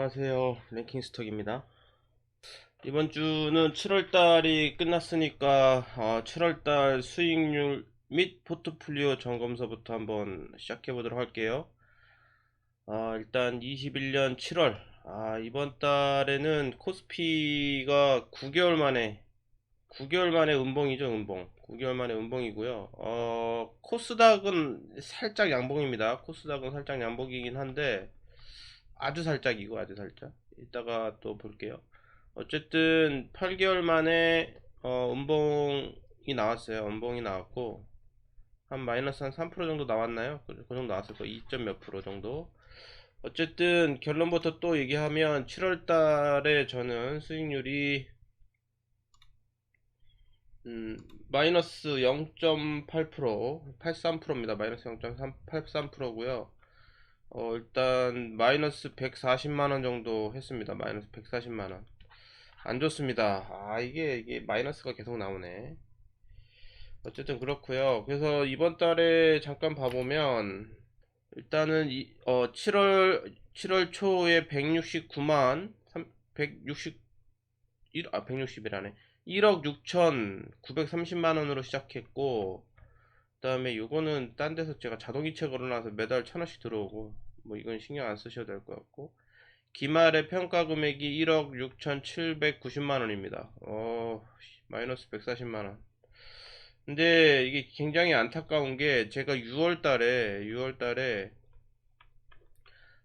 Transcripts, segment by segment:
안녕하세요. 랭킹스톡입니다. 이번 주는 7월달이 끝났으니까 7월달 수익률 및 포트폴리오 점검서부터 한번 시작해 보도록 할게요. 일단 21년 7월 이번 달에는 코스피가 9개월 만에 음봉이죠. 음봉 9개월 만에 음봉이고요. 코스닥은 살짝 양봉입니다. 코스닥은 살짝 양봉이긴 한데 아주 살짝이고 아주 살짝 이따가 또 볼게요. 어쨌든 8개월 만에 음봉이 나왔어요. 음봉이 나왔고 한 마이너스 한 3% 정도 나왔나요? 그 정도 나왔을 거예요. 2점 몇 프로 정도. 어쨌든 결론부터 또 얘기하면 7월 달에 저는 수익률이 마이너스 0.8% 83%입니다. 마이너스 0.83%고요. 일단 마이너스 140만원 정도 했습니다. 마이너스 140만원. 안 좋습니다. 이게 마이너스가 계속 나오네. 어쨌든 그렇고요. 그래서 이번 달에 잠깐 봐보면 일단은 7월 초에 169만 160 160이라네. 1억 6천930만 원으로 시작했고, 그 다음에 요거는 딴 데서 제가 자동이체 걸어놔서 매달 1,000원씩 들어오고, 뭐 이건 신경 안 쓰셔도 될 것 같고, 기말의 평가 금액이 1억 6,790만 원입니다. 마이너스 140만 원. 근데 이게 굉장히 안타까운 게 제가 6월 달에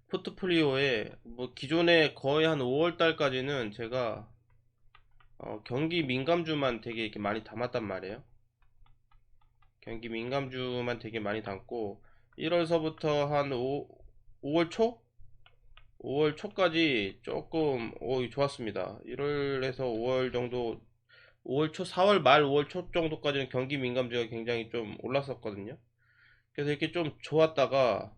포트폴리오에 뭐 기존에 거의 한 5월 달까지는 제가 경기 민감주만 되게 이렇게 많이 담았단 말이에요. 경기 민감주만 되게 많이 담고 1월서부터 한 5월 초? 5월 초까지 조금 좋았습니다. 1월에서 5월 정도 5월 초 4월 말 5월 초 정도까지는 경기 민감주가 굉장히 좀 올랐었거든요. 그래서 이렇게 좀 좋았다가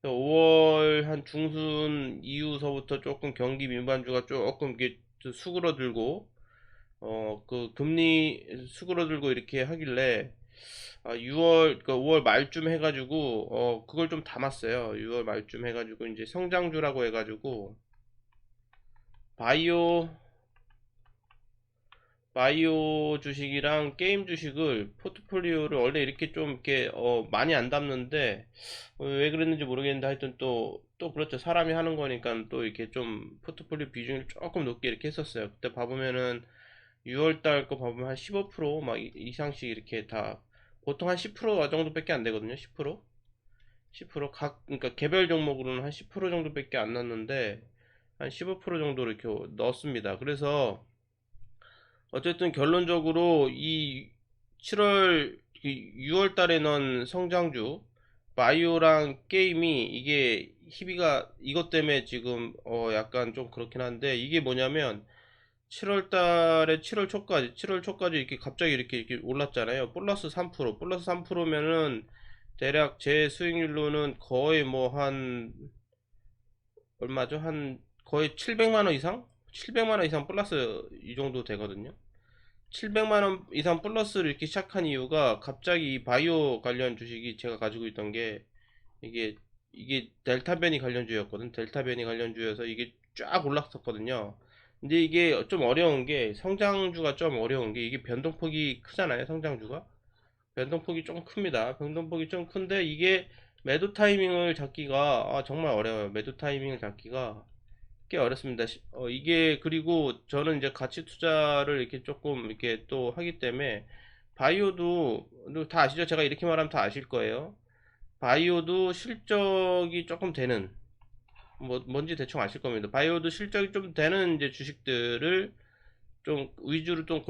5월 한 중순 이후서부터 조금 경기 민감주가 조금 이렇게 수그러들고 그 금리 수그러들고 이렇게 하길래 6월 그 5월 말쯤 해가지고 그걸 좀 담았어요. 6월 말쯤 해가지고 이제 성장주라고 해가지고 바이오 바이오 주식이랑 게임 주식을 포트폴리오를 원래 이렇게 좀 이렇게 많이 안 담는데 왜 그랬는지 모르겠는데 하여튼 또 그렇죠. 사람이 하는 거니까 또 이렇게 좀 포트폴리오 비중을 조금 높게 이렇게 했었어요. 그때 봐보면은 6월 달 거 봐보면 한 15%막 이상씩 이렇게 다 보통 한 10% 정도밖에 안 되거든요. 10% 10% 그러니까 개별 종목으로는 한 10% 정도밖에 안 넣었는데 한 15% 정도 이렇게 넣었습니다. 그래서 어쨌든 결론적으로 이 7월 6월 달에 넣은 성장주 바이오랑 게임이 이게 희비가 이것 때문에 지금 약간 좀 그렇긴 한데 이게 뭐냐면 7월 달에 7월 초까지 이렇게 갑자기 이렇게 올랐잖아요. 플러스 3%, 플러스 3%면은 대략 제 수익률로는 거의 뭐 한 얼마죠? 한 거의 700만 원 이상? 700만 원 이상 플러스 이 정도 되거든요. 700만 원 이상 플러스를 이렇게 시작한 이유가 갑자기 이 바이오 관련 주식이 제가 가지고 있던 게 이게 델타 변이 관련주였거든. 델타 변이 관련주여서 이게 쫙 올랐었거든요. 근데 이게 좀 어려운 게 성장주가 좀 어려운 게 이게 변동폭이 크잖아요. 성장주가 변동폭이 좀 큽니다. 변동폭이 좀 큰데 이게 매도 타이밍을 잡기가 정말 어려워요. 매도 타이밍을 잡기가 꽤 어렵습니다. 이게 그리고 저는 이제 가치 투자를 이렇게 조금 이렇게 또 하기 때문에 바이오도 다 아시죠? 제가 이렇게 말하면 다 아실 거예요. 바이오도 실적이 조금 되는 뭔지 대충 아실 겁니다. 바이오도 실적이 좀 되는 이제 주식들을 좀 위주로 좀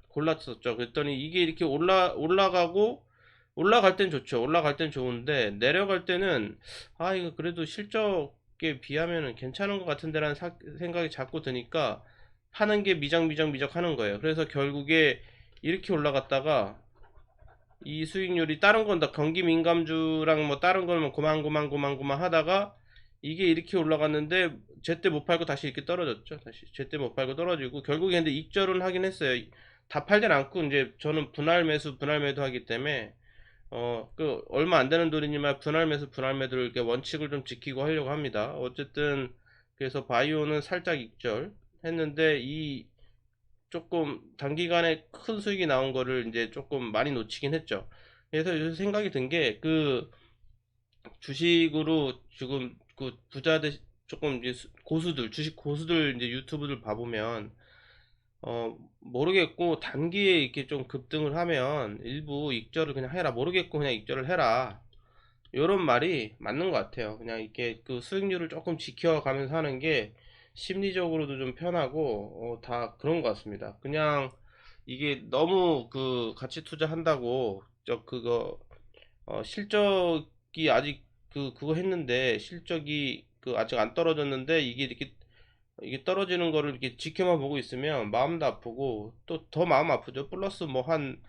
골랐었죠. 그랬더니 이게 이렇게 올라가고 올라갈 땐 좋죠. 올라갈 땐 좋은데 내려갈 때는 이거 그래도 실적에 비하면은 괜찮은 것 같은데라는 생각이 자꾸 드니까 하는 게 미적 하는 거예요. 그래서 결국에 이렇게 올라갔다가 이 수익률이 다른 건 다 경기 민감주랑 뭐 다른 걸뭐 고만 하다가 이게 이렇게 올라갔는데 제때 못 팔고 다시 이렇게 떨어졌죠. 다시 제때 못 팔고 떨어지고 결국에 근데 익절은 하긴 했어요. 다 팔진 않고 이제 저는 분할 매도 하기 때문에 그 얼마 안 되는 돈이지만 분할 매수 분할 매도를 이렇게 원칙을 좀 지키고 하려고 합니다. 어쨌든 그래서 바이오는 살짝 익절 했는데, 이 조금 단기간에 큰 수익이 나온 거를 이제 조금 많이 놓치긴 했죠. 그래서 요새 생각이 든 게, 그 주식으로 지금 그 부자들, 조금 이제 고수들, 주식 고수들 이제 유튜브들 봐보면, 모르겠고 단기에 이렇게 좀 급등을 하면 일부 익절을 그냥 해라. 모르겠고 그냥 익절을 해라. 요런 말이 맞는 것 같아요. 그냥 이렇게 그 수익률을 조금 지켜가면서 하는 게 심리적으로도 좀 편하고, 다 그런 것 같습니다. 그냥 이게 너무 그 가치 투자한다고 그거 실적이 아직 그거 했는데, 실적이 그 아직 안 떨어졌는데 이게 떨어지는 거를 이렇게 지켜만 보고 있으면 마음도 아프고 또 더 마음 아프죠. 플러스 뭐 한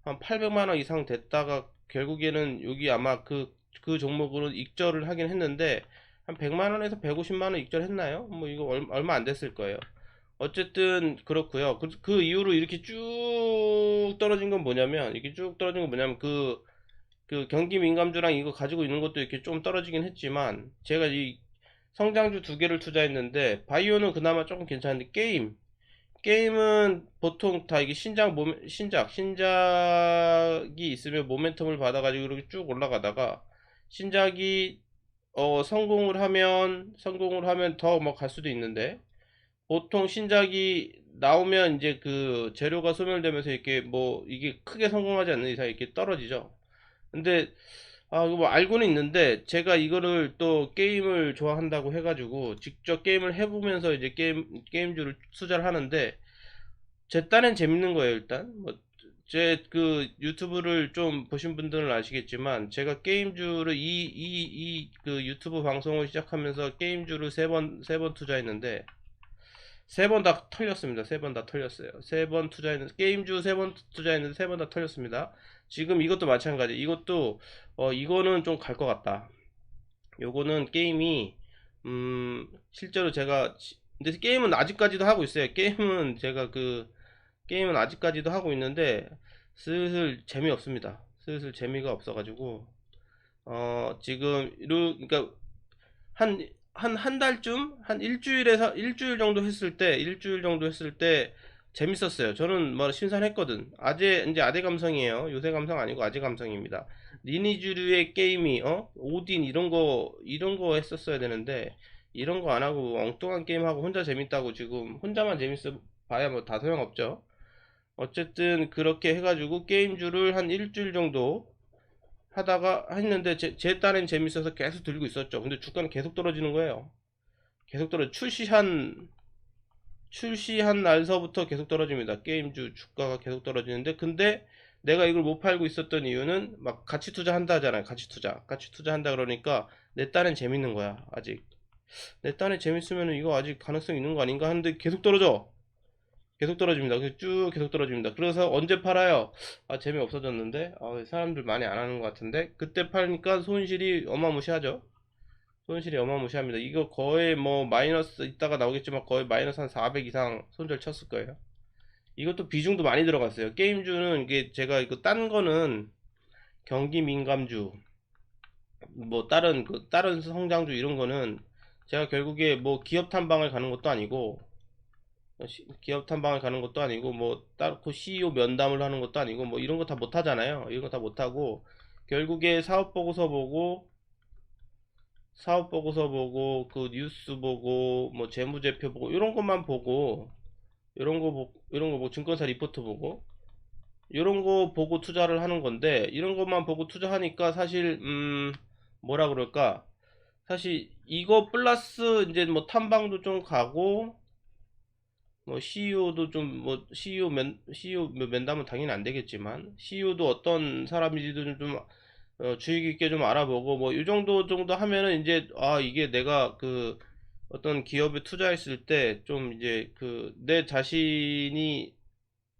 800만 원 이상 됐다가 결국에는 여기 아마 그 종목으로 익절을 하긴 했는데, 한 100만 원에서 150만 원 익절했나요? 뭐 이거 얼마 안 됐을 거예요. 어쨌든 그렇고요. 그 이후로 이렇게 쭉 떨어진 건 뭐냐면, 이렇게 쭉 떨어진 건 뭐냐면, 그 경기 민감주랑 이거 가지고 있는 것도 이렇게 좀 떨어지긴 했지만, 제가 이 성장주 두 개를 투자했는데, 바이오는 그나마 조금 괜찮은데, 게임은 보통 다 이게 신작이 있으면 모멘텀을 받아가지고 이렇게 쭉 올라가다가, 신작이 성공을 하면 더 뭐 갈 수도 있는데, 보통 신작이 나오면 이제 그 재료가 소멸되면서 이렇게 뭐 이게 크게 성공하지 않는 이상 이렇게 떨어지죠. 근데 이거 뭐 알고는 있는데, 제가 이거를 또 게임을 좋아한다고 해가지고 직접 게임을 해보면서 이제 게임주를 투자를 하는데, 제 딴엔 재밌는 거예요. 일단 뭐 제 그 유튜브를 좀 보신 분들은 아시겠지만, 제가 게임주를 이 그 유튜브 방송을 시작하면서 게임주를 세 번 투자했는데, 세 번 다 털렸습니다. 세 번 다 털렸어요. 세 번 투자했는데, 게임주 세 번 투자했는데 세 번 다 털렸습니다. 지금 이것도 마찬가지. 이것도 이거는 좀 갈 것 같다. 요거는 게임이 실제로 제가 근데 게임은 아직까지도 하고 있어요. 게임은 아직까지도 하고 있는데, 슬슬 재미없습니다. 슬슬 재미가 없어가지고, 지금 그러니까 한 달쯤, 일주일 정도 했을 때 재밌었어요. 저는 뭐 신선했거든. 이제 아재 감성이에요. 요새 감성 아니고 아재 감성입니다. 리니지류의 게임이, 오딘 이런 거 했었어야 되는데, 이런 거 안 하고 엉뚱한 게임 하고 혼자 재밌다고, 지금 혼자만 재밌어 봐야 뭐 다 소용없죠. 어쨌든 그렇게 해가지고 게임주를 한 일주일 정도 하다가 했는데, 제 딴엔 재밌어서 계속 들고 있었죠. 근데 주가는 계속 떨어지는 거예요. 계속 떨어 출시한 날서부터 계속 떨어집니다. 게임주 주가가 계속 떨어지는데, 근데 내가 이걸 못 팔고 있었던 이유는, 막 가치 투자한다 하잖아요. 가치 투자한다 그러니까 내 딴엔 재밌는 거야. 아직 내 딴에 재밌으면 이거 아직 가능성 있는 거 아닌가 하는데 계속 떨어져. 계속 떨어집니다. 그래서 쭉 계속 떨어집니다. 그래서 언제 팔아요? 재미없어졌는데, 사람들 많이 안 하는 것 같은데, 그때 파니까 손실이 어마무시하죠. 손실이 어마무시합니다. 이거 거의 뭐 마이너스, 이따가 나오겠지만 거의 마이너스 한 400 이상 손절 쳤을 거예요. 이것도 비중도 많이 들어갔어요. 게임주는, 이게 제가 이거 딴 거는 경기 민감주, 뭐 다른 성장주 이런 거는 제가 결국에 뭐 기업 탐방을 가는 것도 아니고, 뭐 따로 CEO 면담을 하는 것도 아니고, 뭐 이런 거 다 못 하잖아요. 이런 거 다 못 하고, 결국에 사업 보고서 보고, 그 뉴스 보고, 뭐 재무제표 보고, 이런 것만 보고, 이런 거 뭐 증권사 리포트 보고, 이런 거 보고 투자를 하는 건데, 이런 것만 보고 투자하니까 사실, 뭐라 그럴까, 사실 이거 플러스 이제 뭐 탐방도 좀 가고, 뭐 CEO도 좀, 뭐 CEO 면담은 당연히 안 되겠지만, CEO도 어떤 사람인지도 좀 주의 깊게 좀 알아보고, 뭐 이 정도 하면은 이제, 이게 내가 그 어떤 기업에 투자했을 때 좀 이제 그 내 자신이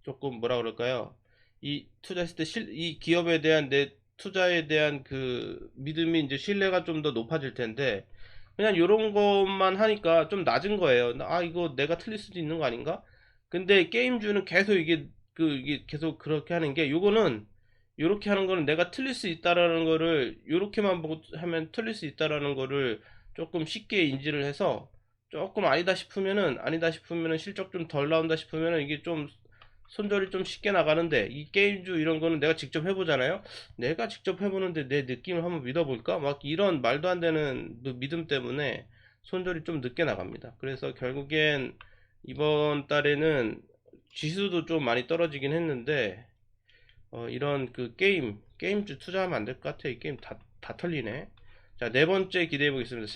조금 뭐라 그럴까요? 이 투자했을 때 이 기업에 대한 내 투자에 대한 그 믿음이, 이제 신뢰가 좀 더 높아질 텐데, 그냥 요런 것만 하니까 좀 낮은 거예요. 이거 내가 틀릴 수도 있는 거 아닌가? 근데 게임주는 계속 이게 계속 그렇게 하는 게, 요거는 요렇게 하는 거는 내가 틀릴 수 있다라는 거를, 요렇게만 보고 하면 틀릴 수 있다라는 거를 조금 쉽게 인지를 해서 조금 아니다 싶으면은 실적 좀 덜 나온다 싶으면은 이게 좀 손절이 좀 쉽게 나가는데, 이 게임주 이런 거는 내가 직접 해보잖아요. 내가 직접 해보는데 내 느낌을 한번 믿어볼까? 막 이런 말도 안 되는 믿음 때문에 손절이 좀 늦게 나갑니다. 그래서 결국엔 이번 달에는 지수도 좀 많이 떨어지긴 했는데, 이런 그 게임주 투자하면 안 될 것 같아. 이 게임 다 털리네. 자, 네 번째 기대해 보겠습니다.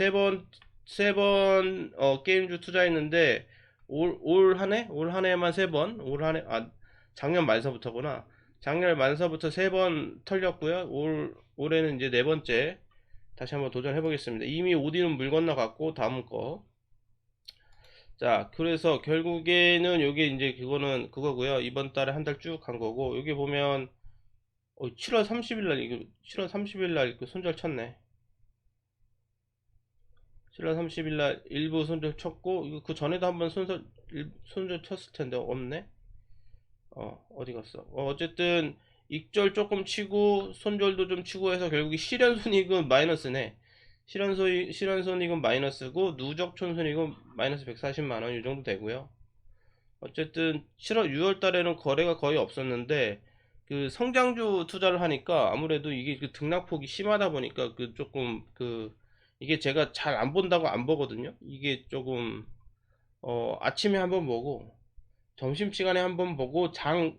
게임주 투자했는데, 올 한 해? 올 한 해만 세 번? 작년 말서부터구나. 작년 말서부터 세 번 털렸고요. 올해는 이제 네 번째. 다시 한번 도전해 보겠습니다. 이미 오디는 물 건너갔고, 다음 거. 자, 그래서 결국에는 요게 이제 그거고요. 이번 달에 한 달 쭉 간 거고, 여기 보면 7월 30일 날 이거 7월 30일 날 그 손절 쳤네. 7월 30일 날 일부 손절 쳤고, 이거 그 전에도 한번 손절 쳤을 텐데 없네. 어디 갔어? 어쨌든 익절 조금 치고 손절도 좀 치고 해서 결국에 실현손익은 마이너스네. 실현손익은 마이너스고 누적 촌손익은 마이너스 140만 원 이 정도 되고요. 어쨌든 6월 달에는 거래가 거의 없었는데, 그 성장주 투자를 하니까 아무래도 이게 그 등락폭이 심하다 보니까 그 조금 이게 제가 잘 안 본다고 안 보거든요. 이게 조금 아침에 한번 보고 점심시간에 한번 보고 장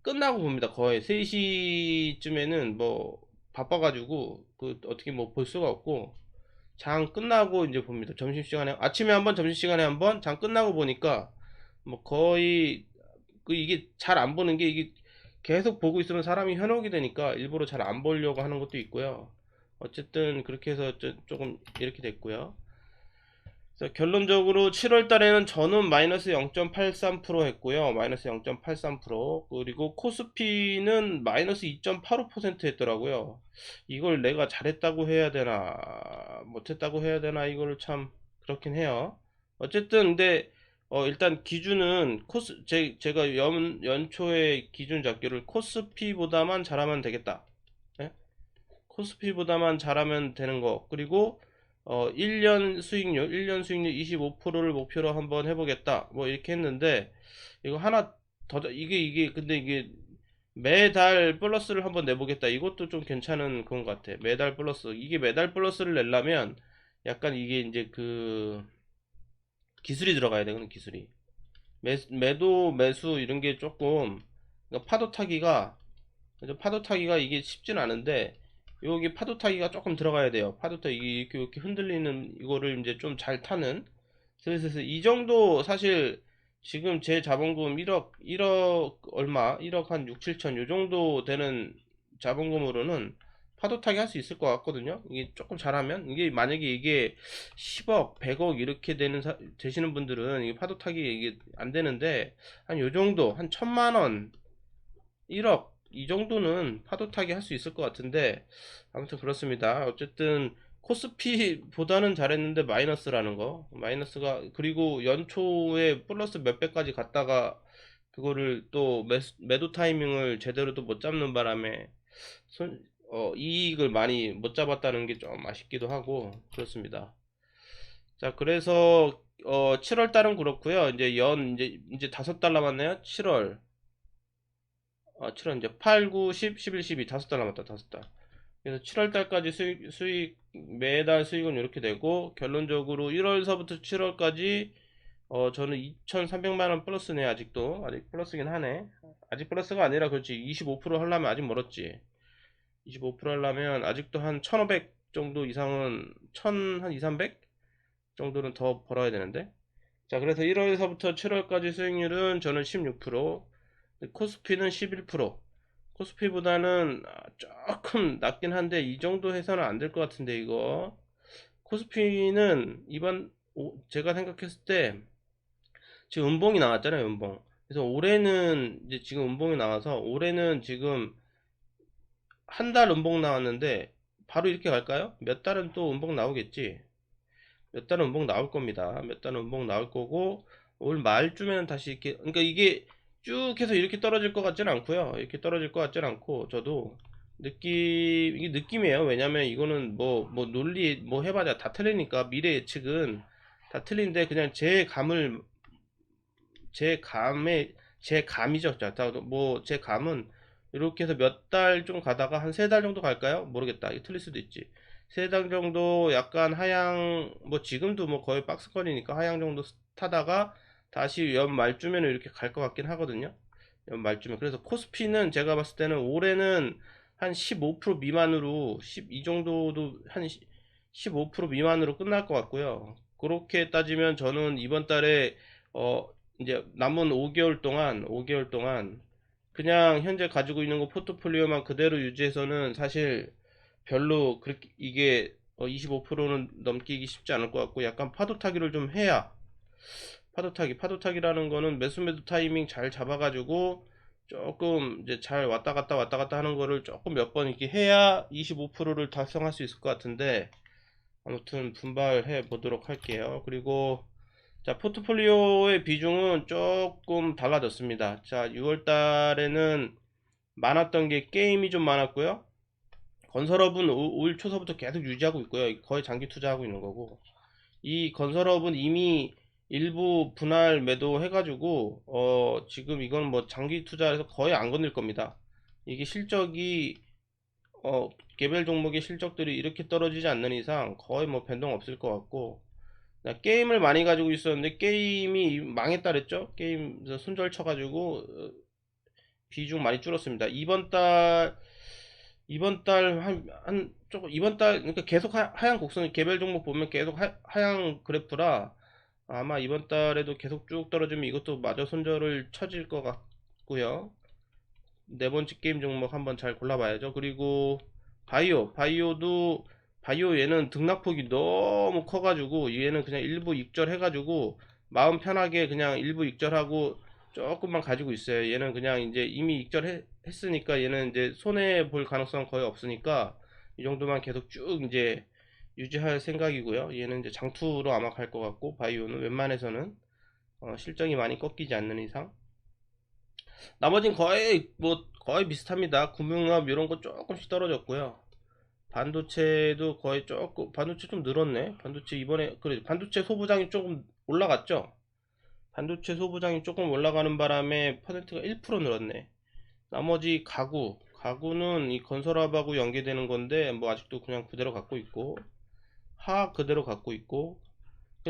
끝나고 봅니다. 거의 3시쯤에는 뭐 바빠가지고 그 어떻게 뭐 볼 수가 없고, 장 끝나고 이제 봅니다. 점심시간에 아침에 한번 점심시간에 한번 장 끝나고 보니까 뭐 거의 이게 잘 안 보는 게, 이게 계속 보고 있으면 사람이 현혹이 되니까 일부러 잘 안 보려고 하는 것도 있고요. 어쨌든 그렇게 해서 조금 이렇게 됐고요. 그래서 결론적으로 7월 달에는 저는 마이너스 0.83% 했고요. 마이너스 0.83%. 그리고 코스피는 마이너스 2.85% 했더라고요. 이걸 내가 잘했다고 해야 되나, 못했다고 해야 되나, 이거를 참 그렇긴 해요. 어쨌든 근데 일단 기준은 제가 연초에 기준 잡기를 코스피보다만 잘하면 되겠다. 예? 코스피보다만 잘하면 되는 거. 그리고 1년 수익률 25%를 목표로 한번 해보겠다. 뭐 이렇게 했는데, 이거 하나 근데 이게 매달 플러스를 한번 내보겠다. 이것도 좀 괜찮은 그런 것 같아. 매달 플러스. 이게 매달 플러스를 내려면 약간 이게 이제 기술이 들어가야 되거든, 기술이. 매도, 매수 이런 게 조금, 그러니까 파도 타기가 이게 쉽진 않은데, 여기 파도 타기가 조금 들어가야 돼요. 파도 타기 이렇게 흔들리는 이거를 이제 좀 잘 타는. 그래서 이 정도 사실 지금 제 자본금 1억 얼마, 1억 한 6, 7천 요 정도 되는 자본금으로는 파도 타기 할 수 있을 것 같거든요. 이게 조금 잘하면, 이게 만약에 이게 10억, 100억 이렇게 되시는 분들은 이게 파도 타기 이게 안 되는데, 한 요 정도, 한 1,000만 원, 1억 이 정도는 파도 타기 할 수 있을 것 같은데, 아무튼 그렇습니다. 어쨌든 코스피보다는 잘했는데 마이너스라는 거, 마이너스가, 그리고 연초에 플러스 몇 배까지 갔다가 그거를 또 매도 타이밍을 제대로 또 못 잡는 바람에 이익을 많이 못 잡았다는 게 좀 아쉽기도 하고 그렇습니다. 자, 그래서 7월 달은 그렇고요. 이제 5달 남았네요. 7월 이제 8, 9, 10, 11, 12 5달 남았다. 5달. 그래서 7월 달까지 매달 수익은 이렇게 되고, 결론적으로 1월서부터 7월까지 저는 2,300만 원 플러스네. 아직 플러스긴 하네. 아직 플러스가 아니라 그렇지. 25% 하려면 아직 멀었지. 25% 하려면 아직도 한 1,500 정도 이상은, 한 2, 300 정도는 더 벌어야 되는데. 자, 그래서 1월서부터 7월까지 수익률은 저는 16%, 코스피는 11%. 코스피보다는 조금 낮긴 한데 이 정도 해서는 안 될 것 같은데, 이거. 코스피는 제가 생각했을 때 지금 음봉이 나왔잖아요, 음봉. 그래서 올해는 이제 지금 음봉이 나와서, 올해는 지금 한 달 음봉 나왔는데 바로 이렇게 갈까요? 몇 달은 또 음봉 나오겠지. 몇 달은 음봉 나올 겁니다. 몇 달은 음봉 나올 거고, 올 말쯤에는 다시 이렇게, 그러니까 이게 쭉 해서 이렇게 떨어질 것 같지는 않고요. 이렇게 떨어질 것 같지는 않고, 저도 이게 느낌이에요. 왜냐면 이거는 논리 뭐 해봐야 다 틀리니까, 미래 예측은 다 틀린데 그냥 제 감이죠. 자, 뭐 제 감은 이렇게 해서 몇 달 좀 가다가 한 3달 정도 갈까요? 모르겠다. 이거 틀릴 수도 있지. 3달 정도 약간 하향, 뭐 지금도 뭐 거의 박스권이니까 하향 정도 타다가 다시 연말쯤에는 이렇게 갈 것 같긴 하거든요. 연말쯤에. 그래서 코스피는 제가 봤을 때는 올해는 한 15% 미만으로, 이 정도도 한 15% 미만으로 끝날 것 같고요. 그렇게 따지면 저는 이번 달에 어 이제 남은 5개월 동안 그냥 현재 가지고 있는 거 포트폴리오만 그대로 유지해서는 사실 별로 그렇게 이게 25%는 넘기기 쉽지 않을 것 같고, 약간 파도 타기를 좀 해야, 파도 타기라는 거는 매수 타이밍 잘 잡아가지고 조금 이제 잘 왔다 갔다 하는 거를 조금 몇 번 이렇게 해야 25%를 달성할 수 있을 것 같은데, 아무튼 분발해 보도록 할게요. 그리고 자, 포트폴리오의 비중은 조금 달라졌습니다. 자, 6월 달에는 많았던 게 게임이 좀 많았고요. 건설업은 올 초서부터 계속 유지하고 있고요. 거의 장기 투자하고 있는 거고. 이 건설업은 이미 일부 분할 매도 해가지고, 지금 이건 뭐 장기 투자해서 거의 안 건들 겁니다. 이게 실적이, 개별 종목의 실적들이 이렇게 떨어지지 않는 이상 거의 뭐 변동 없을 것 같고, 게임을 많이 가지고 있었는데 게임이 망했다 그랬죠. 게임 손절 쳐가지고 비중 많이 줄었습니다. 이번 달 한 조금, 이번 달 그러니까 계속 하향 곡선, 개별 종목 보면 계속 하향 그래프라 아마 이번 달에도 계속 쭉 떨어지면 이것도 마저 손절을 쳐질 것 같고요. 네 번째 게임 종목 한번 잘 골라봐야죠. 그리고 바이오 얘는 등락폭이 너무 커가지고 얘는 그냥 일부 익절해가지고 마음 편하게 그냥 일부 익절하고 조금만 가지고 있어요. 얘는 그냥 이제 이미 익절했으니까 얘는 이제 손해 볼 가능성 거의 없으니까 이 정도만 계속 쭉 이제 유지할 생각이고요. 얘는 이제 장투로 아마 갈 것 같고, 바이오는 웬만해서는 실적이 많이 꺾이지 않는 이상 나머진 거의 비슷합니다. 금융업 이런 거 조금씩 떨어졌고요. 반도체도 거의 조금, 반도체 좀 늘었네. 반도체 이번에, 그래, 반도체 소부장이 조금 올라갔죠. 반도체 소부장이 조금 올라가는 바람에 퍼센트가 1% 늘었네. 나머지 가구는 이 건설업하고 연계되는 건데 뭐 아직도 그냥 그대로 갖고 있고, 화학 그대로 갖고 있고,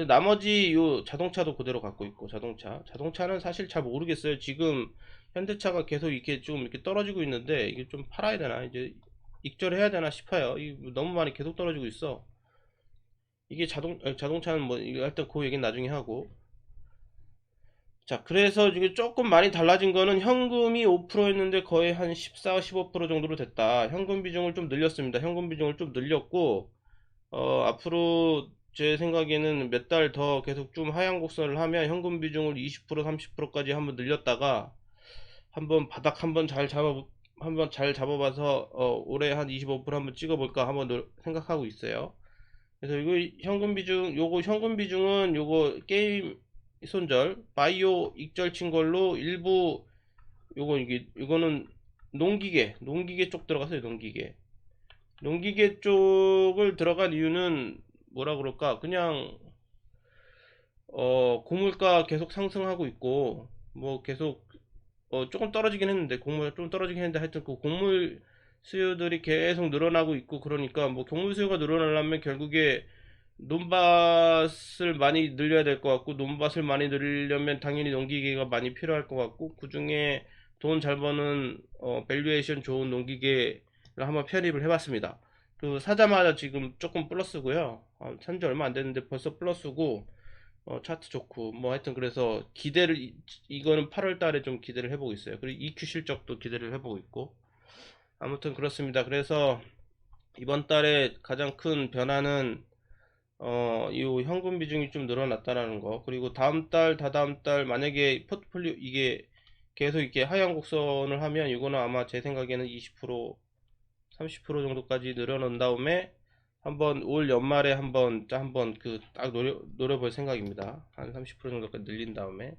나머지 요 자동차도 그대로 갖고 있고. 자동차는 사실 잘 모르겠어요. 지금 현대차가 계속 이렇게 좀 이렇게 떨어지고 있는데 이게 좀 팔아야 되나, 이제 익절해야 되나 싶어요. 너무 많이 계속 떨어지고 있어. 이게 자동차는 뭐 일단 그 얘기는 나중에 하고. 자, 그래서 이게 조금 많이 달라진 거는 현금이 5%였는데 거의 한 14, 15% 정도로 됐다. 현금 비중을 좀 늘렸습니다. 현금 비중을 좀 늘렸고, 앞으로 제 생각에는 몇 달 더 계속 좀 하향 곡선을 하면 현금 비중을 20%, 30%까지 한번 늘렸다가 한번 바닥 한번 잘 잡아봐서 올해 한 25% 한번 찍어볼까 한번 생각하고 있어요. 그래서 이거 현금 비중은 요거 게임 손절, 바이오 익절 친 걸로 일부, 이거는 농기계 쪽 들어갔어요. 농기계 쪽을 들어간 이유는 뭐라 그럴까? 그냥 고물가 계속 상승하고 있고, 뭐 계속 조금 떨어지긴 했는데, 곡물 좀 떨어지긴 했는데, 하여튼 그 곡물 수요들이 계속 늘어나고 있고, 그러니까 뭐 곡물 수요가 늘어나려면 결국에 논밭을 많이 늘려야 될 것 같고, 논밭을 많이 늘리려면 당연히 농기계가 많이 필요할 것 같고, 그 중에 돈 잘 버는 밸류에이션 좋은 농기계를 한번 편입을 해봤습니다. 그 사자마자 지금 조금 플러스고요. 산지 얼마 안 됐는데 벌써 플러스고, 차트 좋고, 뭐 하여튼 그래서 이거는 8월 달에 좀 기대를 해보고 있어요. 그리고 EQ 실적도 기대를 해보고 있고, 아무튼 그렇습니다. 그래서 이번 달에 가장 큰 변화는 이 현금 비중이 좀 늘어났다라는 거. 그리고 다음 달, 다다음 달 만약에 포트폴리오 이게 계속 이렇게 하향 곡선을 하면 이거는 아마 제 생각에는 20%, 30% 정도까지 늘어난 다음에 한번 올 연말에 한번 그 딱 노려볼 생각입니다. 한 30% 정도까지 늘린 다음에.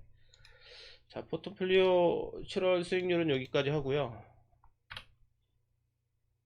자, 포트폴리오 7월 수익률은 여기까지 하고요.